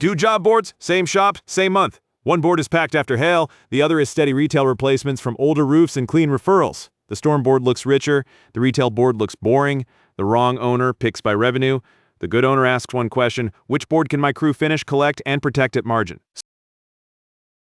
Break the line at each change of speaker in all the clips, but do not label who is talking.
Two job boards, same shop, same month. One board is packed after hail, the other is steady retail replacements from older roofs and clean referrals. The storm board looks richer, the retail board looks boring, the wrong owner picks by revenue. The good owner asks one question: which board can my crew finish, collect, and protect at margin?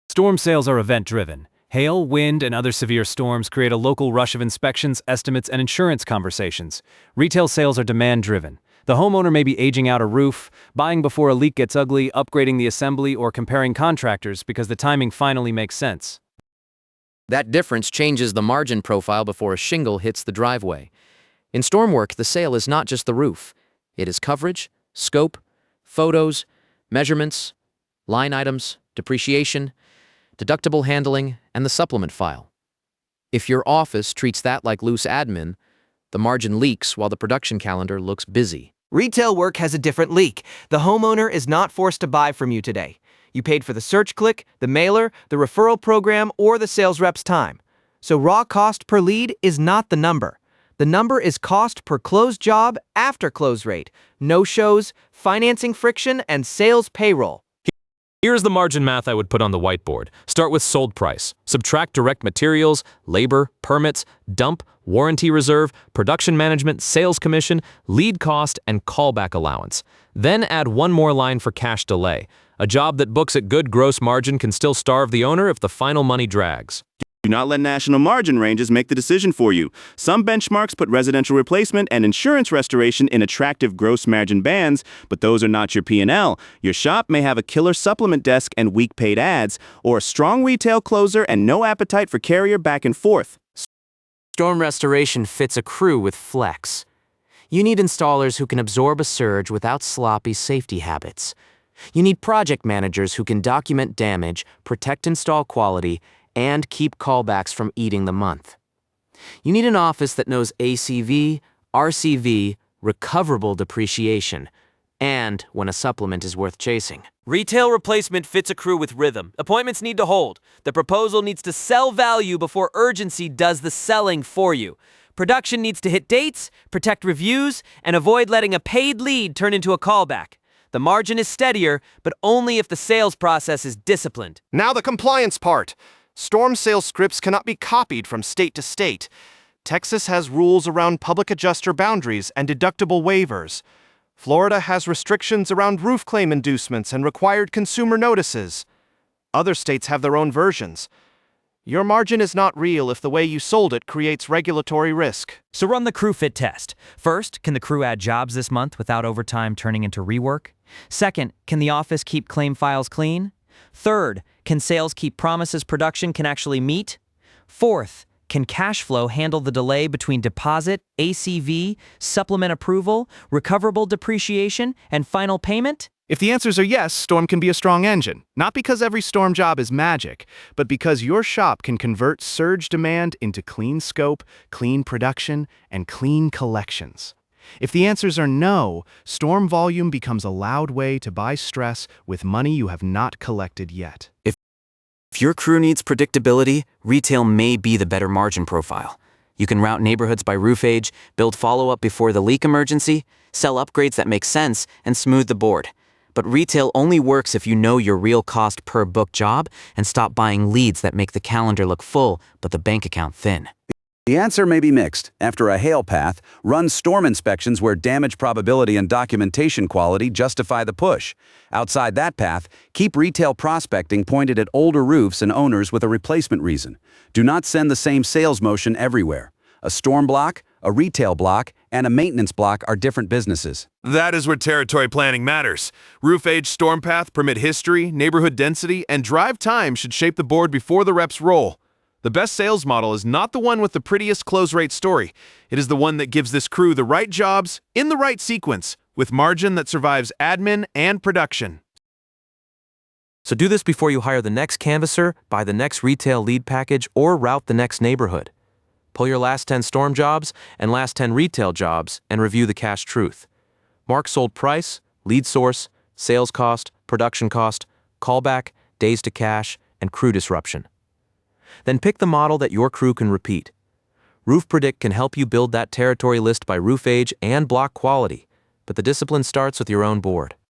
Storm sales are event-driven. Hail, wind, and other severe storms create a local rush of inspections, estimates, and insurance conversations. Retail sales are demand-driven. The homeowner may be aging out a roof, buying before a leak gets ugly, upgrading the assembly, or comparing contractors because the timing finally makes sense.
That difference changes the margin profile before a shingle hits the driveway. In storm work, the sale is not just the roof. It is coverage, scope, photos, measurements, line items, depreciation, deductible handling, and the supplement file. If your office treats that like loose admin, the margin leaks while the production calendar looks busy.
Retail work has a different leak. The homeowner is not forced to buy from you today. You paid for the search click, the mailer, the referral program, or the sales rep's time. So raw cost per lead is not the number. The number is cost per closed job after close rate, no-shows, financing friction, and sales payroll.
Here's the margin math I would put on the whiteboard. Start with sold price. Subtract direct materials, labor, permits, dump, warranty reserve, production management, sales commission, lead cost, and callback allowance. Then add one more line for cash delay. A job that books at good gross margin can still starve the owner if the final money drags.
Do not let national margin ranges make the decision for you. Some benchmarks put residential replacement and insurance restoration in attractive gross margin bands, but those are not your P&L. Your shop may have a killer supplement desk and weak paid ads, or a strong retail closer and no appetite for carrier back and forth.
Storm restoration fits a crew with flex. You need installers who can absorb a surge without sloppy safety habits. You need project managers who can document damage, protect install quality, and keep callbacks from eating the month. You need an office that knows ACV, RCV, recoverable depreciation, and when a supplement is worth chasing.
Retail replacement fits a crew with rhythm. Appointments need to hold. The proposal needs to sell value before urgency does the selling for you. Production needs to hit dates, protect reviews, and avoid letting a paid lead turn into a callback. The margin is steadier, but only if the sales process is disciplined.
Now the compliance part. Storm sales scripts cannot be copied from state to state. Texas has rules around public adjuster boundaries and deductible waivers. Florida has restrictions around roof claim inducements and required consumer notices. Other states have their own versions. Your margin is not real if the way you sold it creates regulatory risk.
So run the crew fit test. First, can the crew add jobs this month without overtime turning into rework? Second, can the office keep claim files clean? Third, can sales keep promises production can actually meet? Fourth, can cash flow handle the delay between deposit, ACV, supplement approval, recoverable depreciation, and final payment?
If the answers are yes, Storm can be a strong engine. Not because every Storm job is magic, but because your shop can convert surge demand into clean scope, clean production, and clean collections. If the answers are no, Storm volume becomes a loud way to buy stress with money you have not collected yet.
If your crew needs predictability, retail may be the better margin profile. You can route neighborhoods by roof age, build follow-up before the leak emergency, sell upgrades that make sense, and smooth the board. But retail only works if you know your real cost per book job and stop buying leads that make the calendar look full but the bank account thin.
The answer may be mixed. After a hail path, run storm inspections where damage probability and documentation quality justify the push. Outside that path, keep retail prospecting pointed at older roofs and owners with a replacement reason. Do not send the same sales motion everywhere. A storm block, a retail block, and a maintenance block are different businesses.
That is where territory planning matters. Roof age, storm path, permit history, neighborhood density, and drive time should shape the board before the reps roll. The best sales model is not the one with the prettiest close rate story. It is the one that gives this crew the right jobs in the right sequence, with margin that survives admin and production.
So do this before you hire the next canvasser, buy the next retail lead package, or route the next neighborhood. Pull your last 10 storm jobs and last 10 retail jobs and review the cash truth. Mark sold price, lead source, sales cost, production cost, callback, days to cash, and crew disruption. Then pick the model that your crew can repeat. Roof Predict can help you build that territory list by roof age and block quality, but the discipline starts with your own board.